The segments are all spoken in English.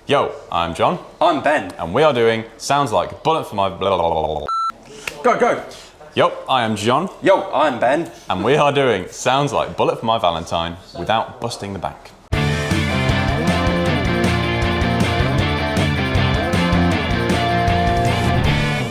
Yo, I'm John. I'm Ben. And we are doing Sounds Like Bullet For My blah, blah, blah, blah. Go. Yo, I am John. Yo, I'm Ben. And we are doing Sounds Like Bullet For My Valentine without busting the bank.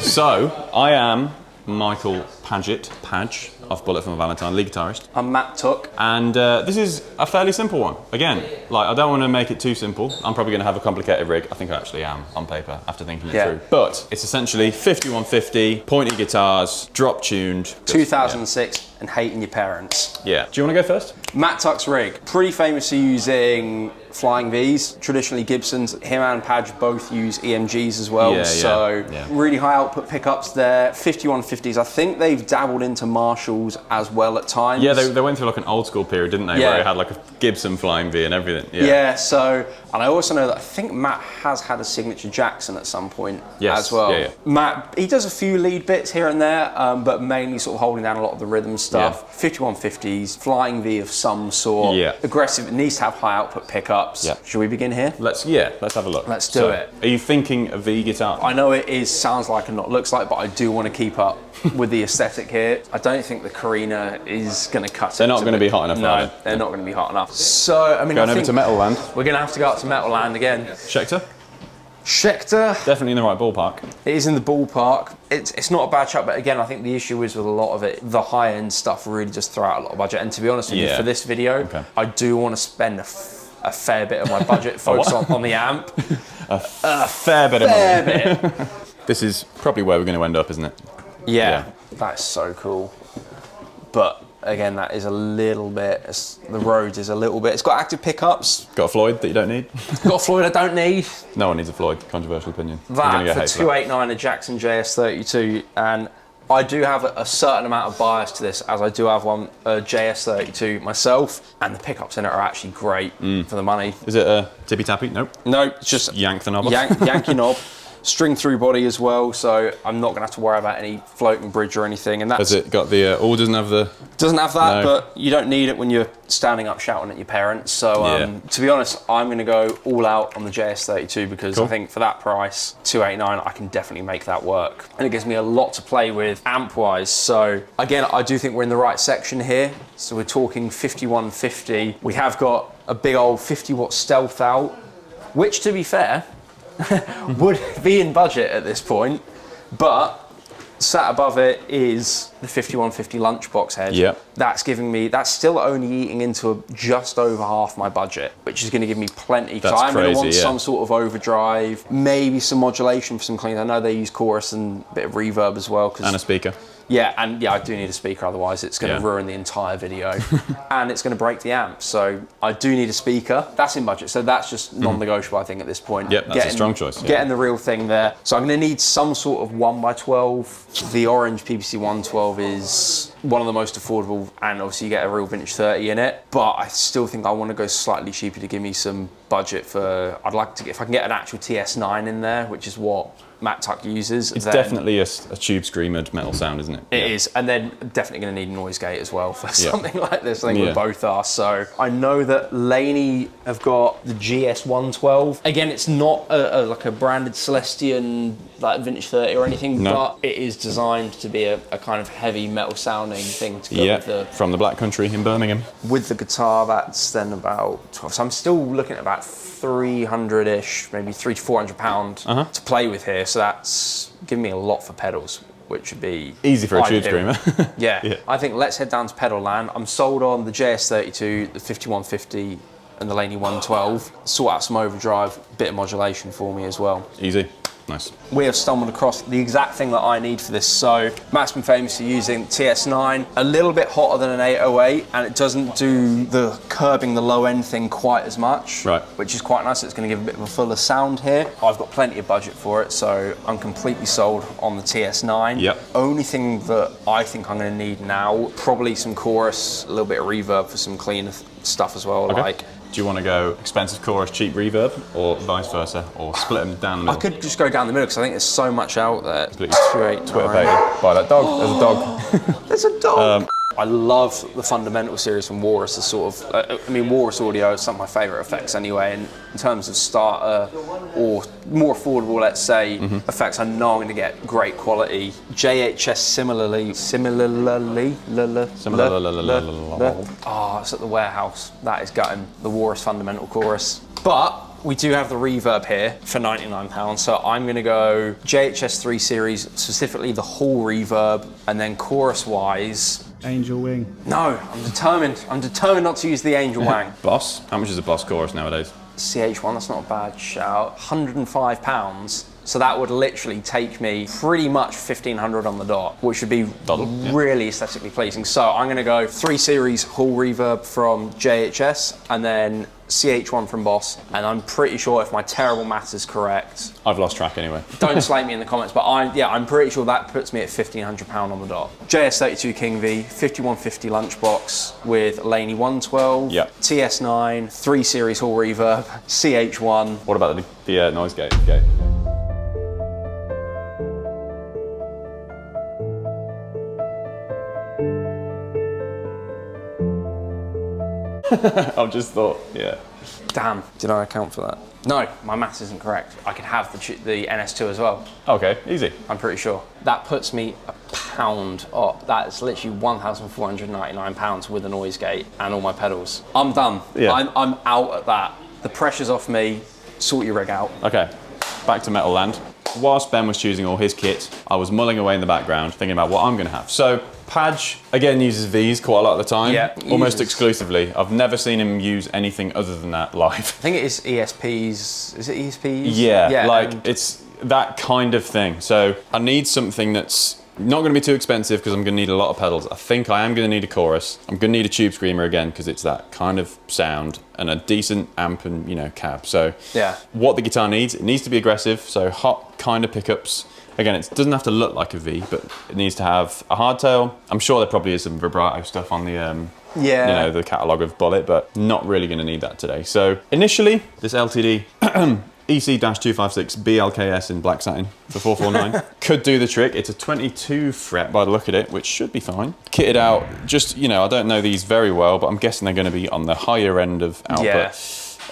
So, I am Michael Padge of Bullet For My Valentine, lead guitarist. I'm Matt Tuck. And this is a fairly simple one. Again, like, I don't want to make it too simple. I'm probably going to have a complicated rig. I think I actually am on paper after thinking it through. But it's essentially 5150, pointy guitars, drop tuned. 2006 and Hating Your Parents. Yeah. Do you want to go first? Matt Tuck's rig. Pretty famous for using Flying Vs, traditionally Gibsons. Him and Padge both use EMGs as well. Really high output pickups there. 5150s. I think they've dabbled into Marshalls as well at times. Yeah, they went through like an old school period, didn't they? Yeah. Where it had like a Gibson Flying V and everything. Yeah, so, and I also know that I think Matt has had a signature Jackson at some point as well. Yeah. Matt, he does a few lead bits here and there, but mainly sort of holding down a lot of the rhythm stuff. 5150s, Flying V of some sort. Yeah. Aggressive, it needs to have high output pickups. Yeah. Should we begin here? Let's have a look. Let's do it. Are you thinking a V guitar? I know it sounds like and not looks like, but I do want to keep up with the aesthetic here. I don't think the Carina is going to cut it. They're not going to be hot enough, are No, they're not going to be hot enough. So, I mean, Going over to Metal Land. We're going to have to go up to Metal Land again. Schecter? Definitely in the right ballpark. It is in the ballpark. It's not a bad shot, but again, I think the issue is with a lot of it, the high-end stuff really just throw out a lot of budget. And to be honest with you, for this video, I do want to spend a fair bit of my budget focused on the amp. a fair bit of money. This is probably where we're going to end up, isn't it? Yeah. That's so cool. But again, that is a little bit, the Rhodes is a little bit, it's got active pickups. Got a Floyd that you don't need? Got a Floyd I don't need. No one needs a Floyd, controversial opinion. That for 289, a Jackson JS32, and I do have a certain amount of bias to this, as I do have one JS32 myself, and the pickups in it are actually great for the money. Is it a tippy-tappy? Nope. No, it's just yank the knob off. Yank your knob. String through body as well, so I'm not going to have to worry about any floating bridge or anything. And that's, has it got the? Doesn't have the? Doesn't have that, but you don't need it when you're standing up shouting at your parents. So to be honest, I'm going to go all out on the JS32 because I think for that price, 289, I can definitely make that work, and it gives me a lot to play with amp-wise. So again, I do think we're in the right section here. So we're talking 5150. We have got a big old 50-watt Stealth out, which, to be fair, would be in budget at this point, but sat above it is the 5150 lunchbox head. Yep. That's still only eating into just over half my budget, which is going to give me plenty. That's I'm going to want crazy, some sort of overdrive, maybe some modulation for some cleans. I know they use chorus and a bit of reverb as well. And a speaker. Yeah, I do need a speaker, otherwise it's going to ruin the entire video. And it's going to break the amp, so I do need a speaker. That's in budget, so that's just non-negotiable, I think, at this point. Yep, that's a strong choice. Getting the real thing there. So I'm going to need some sort of 1x12. The orange PPC 112 is one of the most affordable, and obviously you get a real vintage 30 in it. But I still think I want to go slightly cheaper to give me some budget for, I'd like to get, if I can get an actual TS9 in there, which is what Matt Tuck uses. It's definitely a tube screamered metal sound, isn't it? It is, and then definitely going to need a noise gate as well for something like this. I think we both are. So I know that Laney have got the GS112. Again, it's not like a branded Celestian like vintage 30 or anything, but it is designed to be a kind of heavy metal sounding thing to go with the, from the Black Country in Birmingham. With the guitar, that's then about 12. So I'm still looking at about 300-ish, maybe £300 to £400 to play with here. So that's giving me a lot for pedals, which would be easy for a tube screamer. yeah, I think let's head down to pedal land. I'm sold on the JS32, the 5150, and the Laney 112. Sort out some overdrive, bit of modulation for me as well. Easy. Nice. We have stumbled across the exact thing that I need for this. So Matt's been famous for using TS9, a little bit hotter than an 808, and it doesn't do the curbing the low end thing quite as much, which is quite nice. It's going to give a bit of a fuller sound here. I've got plenty of budget for it, so I'm completely sold on the TS9. Yep. Only thing that I think I'm going to need now, probably some chorus, a little bit of reverb for some cleaner stuff as well. Like, do you want to go expensive chorus, cheap reverb, or vice versa, or split them down the middle? I could just go down the middle because I think there's so much out there. Twitter page by that dog. There's a dog. There's a dog. I love the Fundamental series from Walrus. As sort of, I mean, Walrus Audio is some of my favourite effects anyway. And in terms of starter or more affordable, let's say, effects, I know I'm going to get great quality. JHS similarly. Oh, it's at the warehouse. That is gutting the Walrus Fundamental Chorus. But we do have the reverb here for £99, so I'm going to go JHS 3 series, specifically the Hall reverb, and then chorus-wise... Angel Wing. No, I'm determined not to use the Angel Wang. Boss? How much is a Boss chorus nowadays? CH1, that's not a bad shout. £105. So that would literally take me pretty much 1,500 on the dot, which would be really aesthetically pleasing. So I'm going to go 3 series Hall reverb from JHS, and then CH1 from Boss. And I'm pretty sure if my terrible maths is correct, I've lost track anyway. don't slate me in the comments, but I'm pretty sure that puts me at £1,500 on the dot. JS32 King V, 5150 lunchbox with Laney 112, TS9, 3 series Hall reverb, CH1. What about the noise gate? Okay. I've just thought, yeah. Damn, did I account for that? No, my maths isn't correct. I could have the NS2 as well. Okay, easy. I'm pretty sure. That puts me £1 off. That's literally £1,499 with a noise gate and all my pedals. I'm done. Yeah. I'm out at that. The pressure's off me. Sort your rig out. Okay, back to Metal Land. Whilst Ben was choosing all his kit, I was mulling away in the background, thinking about what I'm going to have. So, Padge, again, uses V's quite a lot of the time. Yeah. Almost exclusively. I've never seen him use anything other than that live. I think it is ESPs. Is it ESPs? Yeah, like, it's that kind of thing. So, I need something that's not going to be too expensive because I'm going to need a lot of pedals. I think I am going to need a chorus. I'm going to need a tube screamer again because it's that kind of sound, and a decent amp and, you know, cab. So yeah, what the guitar needs, it needs to be aggressive. So hot kind of pickups. Again, it doesn't have to look like a V, but it needs to have a hardtail. I'm sure there probably is some vibrato stuff on the you know, the catalogue of Bullet, but not really going to need that today. So initially, this LTD EC-256 BLKS in black satin for 449 could do the trick. It's a 22 fret by the look at it, which should be fine. Kitted out, just, you know, I don't know these very well, but I'm guessing they're going to be on the higher end of output. Yeah.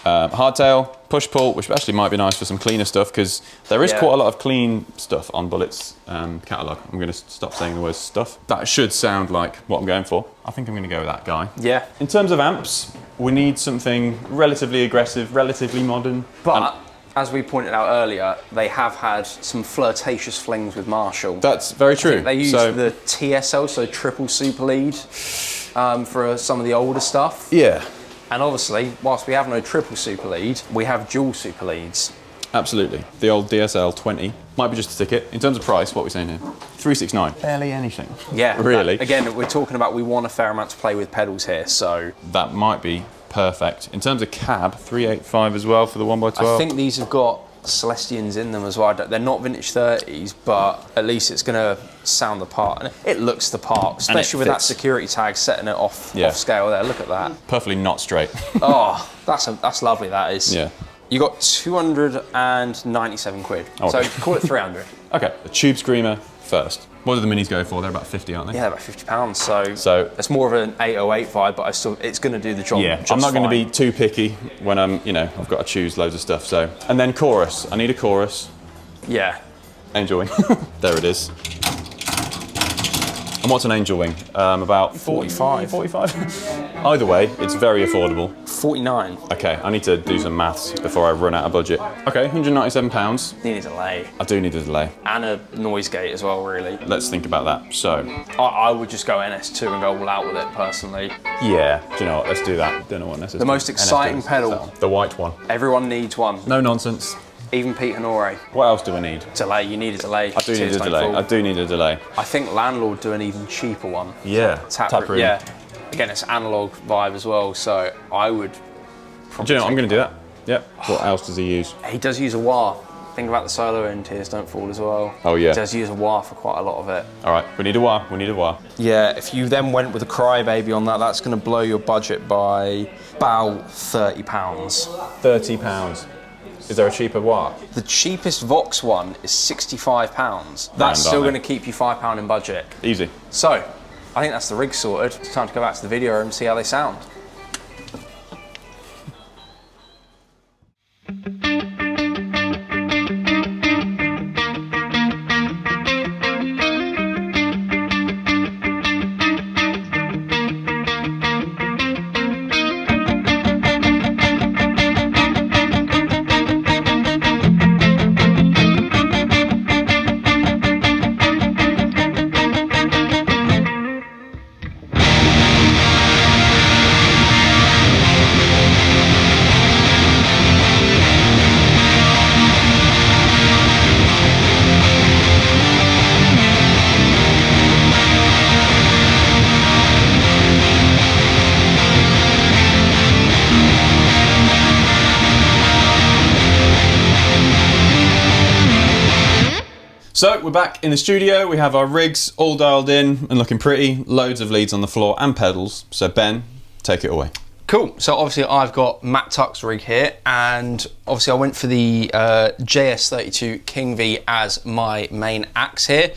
Hardtail, push-pull, which actually might be nice for some cleaner stuff, because there is quite a lot of clean stuff on Bullet's catalogue. I'm going to stop saying the word stuff. That should sound like what I'm going for. I think I'm going to go with that guy. Yeah. In terms of amps, we need something relatively aggressive, relatively modern. But as we pointed out earlier, they have had some flirtatious flings with Marshall. That's very true. They used the TSL, so triple super lead, for some of the older stuff. Yeah. And obviously, whilst we have no triple super lead, we have dual super leads. Absolutely. The old DSL 20 might be just a ticket. In terms of price, what are we saying here? 369. Barely anything. Yeah. Really. Again, we're talking about we want a fair amount to play with pedals here, so that might be perfect. In terms of cab, 385 as well for the 1x12. I think these have got Celestians in them as well. They're not vintage 30s, but at least it's going to sound the part. And it looks the part, especially with that security tag setting it off scale there. Look at that. Perfectly not straight. Oh, that's lovely, that is. Yeah. You got 297 quid. Okay. So call it 300. Okay, the Tube Screamer first. What do the minis go for? They're about 50, aren't they? Yeah, about £50. So it's more of an 808 vibe, but it's going to do the job. Yeah, I'm not going to be too picky when I've got to choose loads of stuff. So, and then chorus. I need a chorus. Yeah. Angel Wing. There it is. And what's an Angel Wing? About 45. 45? Either way, it's very affordable. 49. Okay, I need to do some maths before I run out of budget. Okay, £197. Need a delay. I do need a delay. And a noise gate as well, really. Let's think about that. So, I would just go NS2 and go all out with it, personally. yeah, do you know what? Let's do that. Don't know what NS is. The most exciting pedal. The white one. Everyone needs one. No nonsense. Even Pete Honore. What else do I need? Delay, you need a delay. I do need a delay. I do need a delay. I think Landlord do an even cheaper one. Yeah. Taproom. Yeah. Again, it's analog vibe as well, so I would probably. Do you know what? I'm going to do that. Yep. What else does he use? He does use a wah. Think about the solo in Tears Don't Fall as well. Oh, yeah. He does use a wah for quite a lot of it. All right, we need a wah. We need a wah. Yeah, if you then went with a Crybaby on that, that's going to blow your budget by about £30. £30. Is there a cheaper wah? The cheapest Vox one is £65. That's still going to keep you £5 in budget. Easy. So, I think that's the rig sorted. It's time to go back to the video room and see how they sound. So we're back in the studio, we have our rigs all dialed in and looking pretty, loads of leads on the floor and pedals. So Ben, take it away. Cool, so obviously I've got Matt Tuck's rig here, and obviously I went for the JS32 King V as my main axe here.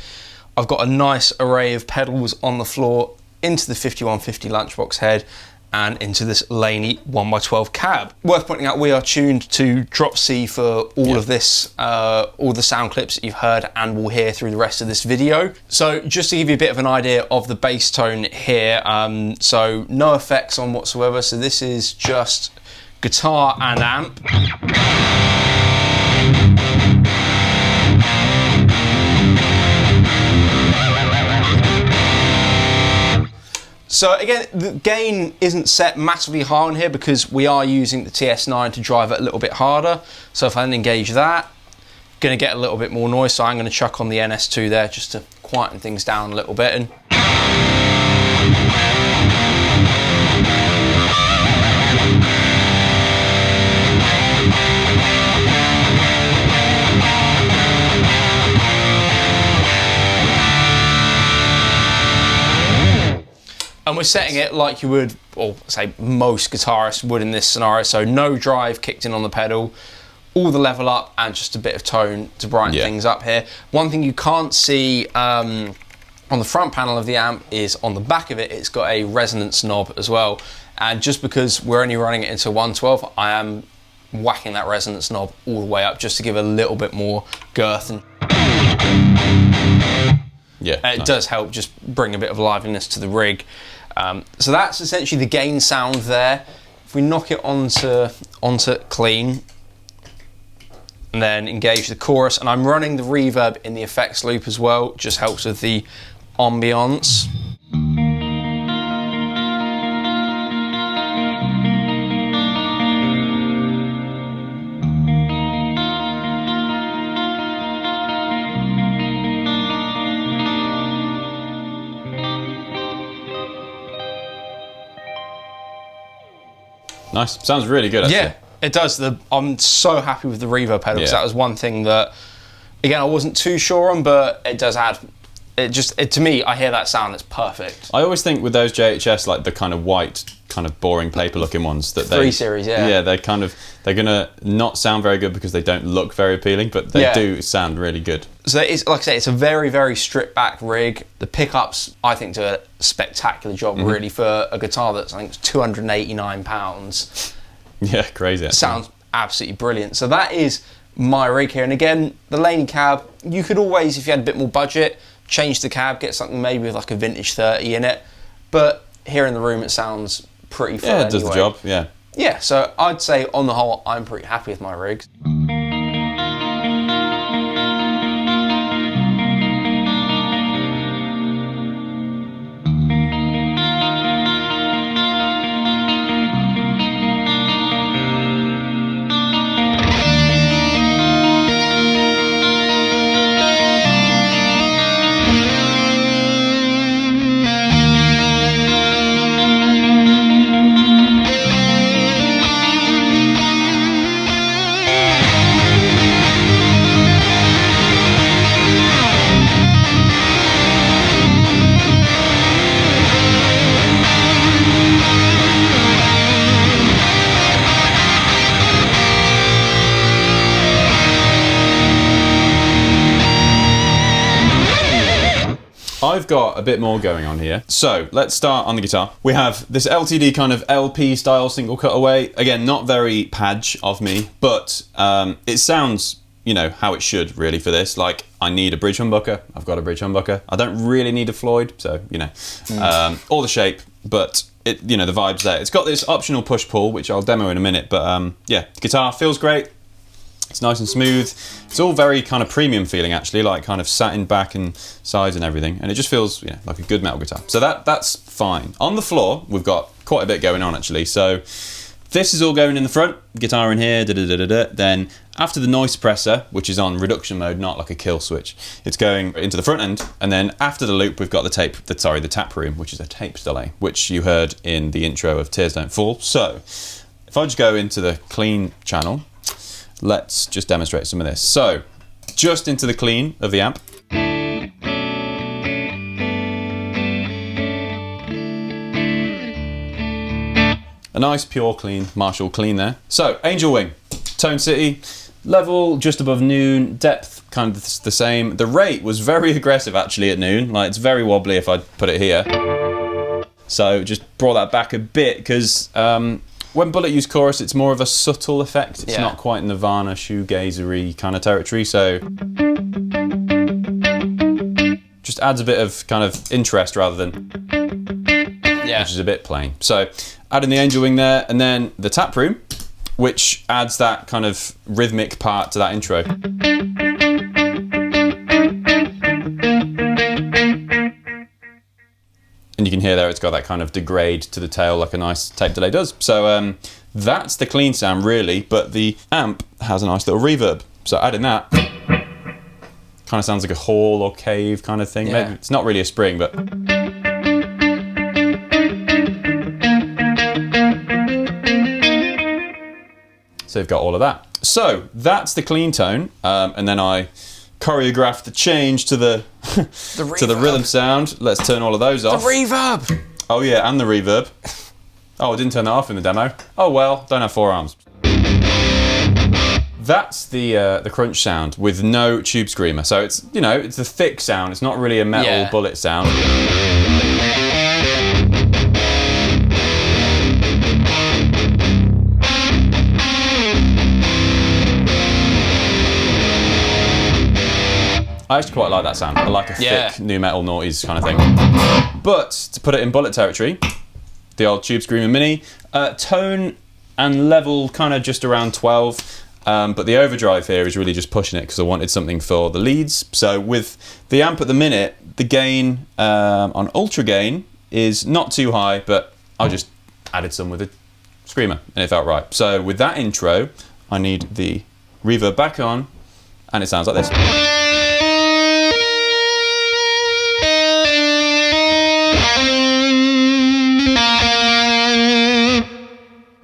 I've got a nice array of pedals on the floor into the 5150 lunchbox head and into this Laney 1x12 cab. Worth pointing out, we are tuned to drop C for all of this, all the sound clips that you've heard and will hear through the rest of this video. So just to give you a bit of an idea of the bass tone here, so no effects on whatsoever. So this is just guitar and amp. So again, the gain isn't set massively high on here because we are using the TS9 to drive it a little bit harder. So if I engage that, gonna get a little bit more noise, so I'm gonna chuck on the NS2 there just to quieten things down a little bit. And we're setting it like you would, or say most guitarists would in this scenario. So no drive kicked in on the pedal, all the level up and just a bit of tone to brighten things up here. One thing you can't see on the front panel of the amp is on the back of it, it's got a resonance knob as well. And just because we're only running it into 112, I am whacking that resonance knob all the way up just to give a little bit more girth. And it does help just bring a bit of liveliness to the rig. So that's essentially the gain sound there. If we knock it onto clean and then engage the chorus, and I'm running the reverb in the effects loop as well, just helps with the ambiance. Nice, sounds really good actually. Yeah, it does. I'm so happy with the reverb pedal because that was one thing that, again, I wasn't too sure on, but it does add, to me, I hear that sound, it's perfect. I always think with those JHS, like the kind of white, kind of boring paper looking ones, that they... 3 Series, Yeah, they're gonna not sound very good because they don't look very appealing, but they do sound really good. So it's, like I say, it's a very, very stripped back rig. The pickups, I think, do a spectacular job really for a guitar that's, I think, £289. Yeah, crazy. Sounds absolutely brilliant. So that is my rig here. And again, the Laney cab, you could always, if you had a bit more budget, change the cab, get something maybe with like a vintage 30 in it. But here in the room, it sounds pretty full it does the job, yeah. Yeah, so I'd say on the whole, I'm pretty happy with my rigs. I've got a bit more going on here. So let's start on the guitar. We have this LTD kind of LP style single cutaway. Again, not very Padge of me, but it sounds, you know, how it should really for this. Like, I need a bridge humbucker. I've got a bridge humbucker. I don't really need a Floyd, so, you know, or the shape, but it, you know, the vibe's there. It's got this optional push-pull, which I'll demo in a minute, but yeah, the guitar feels great. It's nice and smooth. It's all very kind of premium feeling, actually, like kind of satin back and sides and everything, and it just feels, you know, like a good metal guitar. So that's fine. On the floor, we've got quite a bit going on, actually. So this is all going in the front, guitar in here, then after the noise suppressor, which is on reduction mode, not like a kill switch, it's going into the front end, and then after the loop, we've got the tap room, which is a tape delay, which you heard in the intro of Tears Don't Fall. So if I just go into the clean channel, let's just demonstrate some of this. So just into the clean of the amp. A nice pure clean, Marshall clean there. So Angel Wing, Tone City, level just above noon, depth kind of the same. The rate was very aggressive actually at noon, like it's very wobbly if I put it here. So just brought that back a bit because when Bullet use chorus, it's more of a subtle effect. It's not quite Nirvana, shoegazery kind of territory, so just adds a bit of kind of interest rather than, which is a bit plain. So adding the Angel Wing there, and then the tap room, which adds that kind of rhythmic part to that intro. And you can hear there it's got that kind of degrade to the tail like a nice tape delay does. So that's the clean sound really, but the amp has a nice little reverb. So adding that, kind of sounds like a hall or cave kind of thing. Maybe it's not really a spring, but so you've got all of that. So that's the clean tone, and then I choreographed the change to the to the rhythm sound. Let's turn all of those off. The reverb. Oh yeah, and the reverb. Oh, I didn't turn that off in the demo. Oh well, don't have four arms. That's the crunch sound with no tube screamer. So it's, you know, it's a thick sound. It's not really a metal Bullet sound. I actually quite like that sound. I like a thick new metal noughties kind of thing. But to put it in Bullet territory, the old Tube Screamer Mini, tone and level kind of just around 12. But the overdrive here is really just pushing it because I wanted something for the leads. So with the amp at the minute, the gain on ultra gain is not too high, but I just added some with a screamer and it felt right. So with that intro, I need the reverb back on and it sounds like this.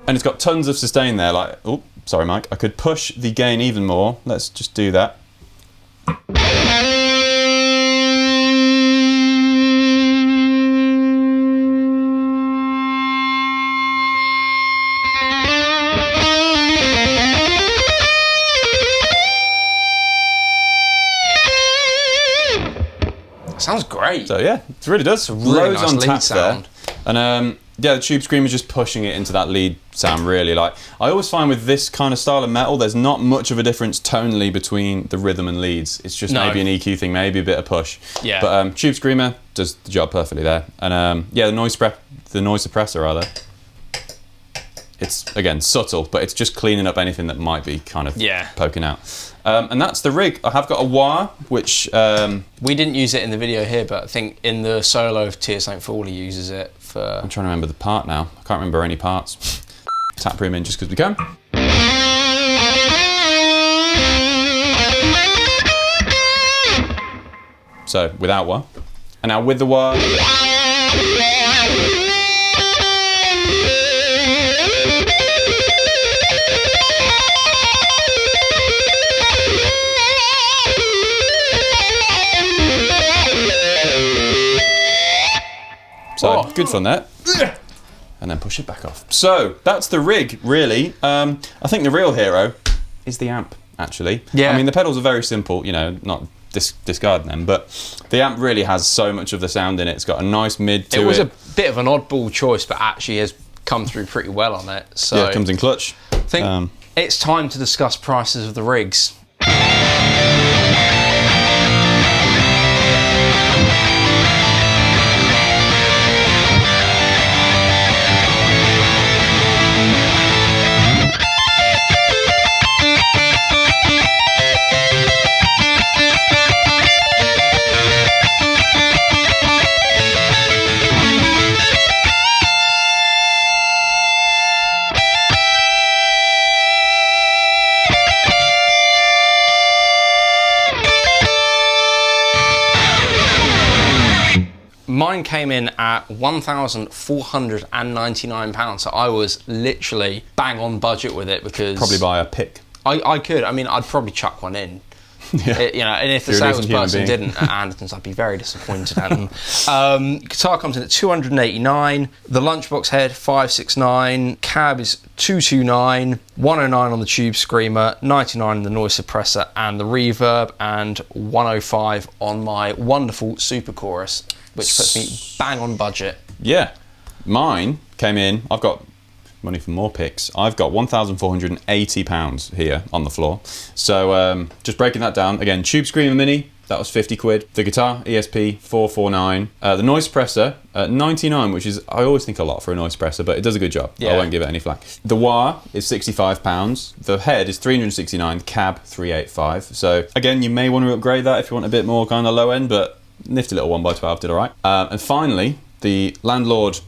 And it's got tons of sustain there, like, oh, sorry Mike, I could push the gain even more. Let's just do that. Sounds great. So yeah, it really does. Really nice on lead tap sound. There. And yeah, the Tube Screamer is just pushing it into that lead sound really. Like, I always find with this kind of style of metal, there's not much of a difference tonally between the rhythm and leads. It's just maybe an EQ thing, maybe a bit of push. Yeah. But Tube Screamer does the job perfectly there. And yeah, the noise suppressor rather. It's again subtle, but it's just cleaning up anything that might be kind of poking out. And that's the rig. I have got a wah, which we didn't use it in the video here, but I think in the solo of Tears Don't Fall, he uses it for. I'm trying to remember the part now. I can't remember any parts. Tap room in just because we can. So without wah, and now with the wah. So good fun there. And then push it back off. So that's the rig, really. I think the real hero is the amp, actually. Yeah. I mean, the pedals are very simple, you know, not discarding them. But the amp really has so much of the sound in it. It's got a nice mid to it. It was a bit of an oddball choice, but actually has come through pretty well on it. So yeah, it comes in clutch. I think it's time to discuss prices of the rigs. Mine came in at £1,499, so I was literally bang on budget with it because... Probably buy a pick. I could. I mean, I'd probably chuck one in. Yeah. And if the salesperson didn't at Andertons, I'd be very disappointed at them. Guitar comes in at $289. The lunchbox head $569. Cab is $229. $109 on the tube screamer, $99 on the noise suppressor and the reverb, and $105 on my wonderful super chorus, which puts me bang on budget. Yeah, mine came in. I've got money for more picks. I've got £1,480 here on the floor. So just breaking that down again, tube screamer mini, that was 50 quid. The guitar ESP 449. The noise suppressor 99, which is, I always think a lot for a noise suppressor, but it does a good job. Yeah. I won't give it any flack. The wah is £65. The head is 369. The cab 385. So again, you may want to upgrade that if you want a bit more kind of low end, but nifty little 1x12 did all right. And finally, the Landlord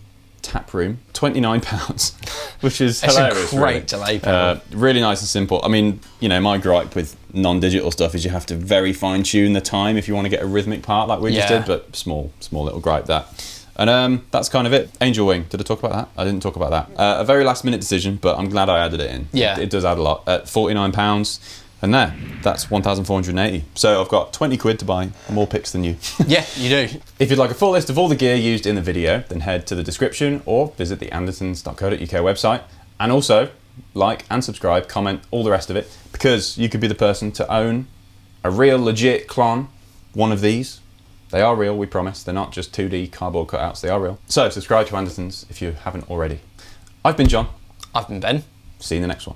tap room, £29, which is hilarious. It's a great delay pedal. Really nice and simple. I mean, you know, my gripe with non-digital stuff is you have to very fine-tune the time if you want to get a rhythmic part like we just did, but small little gripe that. And that's kind of it. Angel Wing, did I talk about that? I didn't talk about that. A very last-minute decision, but I'm glad I added it in. Yeah. It does add a lot. At £49, and that's 1,480. So I've got 20 quid to buy more picks than you. Yeah, you do. If you'd like a full list of all the gear used in the video, then head to the description or visit the andertons.co.uk website. And also, like and subscribe, comment, all the rest of it, because you could be the person to own a real legit Klon, one of these. They are real, we promise. They're not just 2D cardboard cutouts, they are real. So subscribe to Andertons if you haven't already. I've been John. I've been Ben. See you in the next one.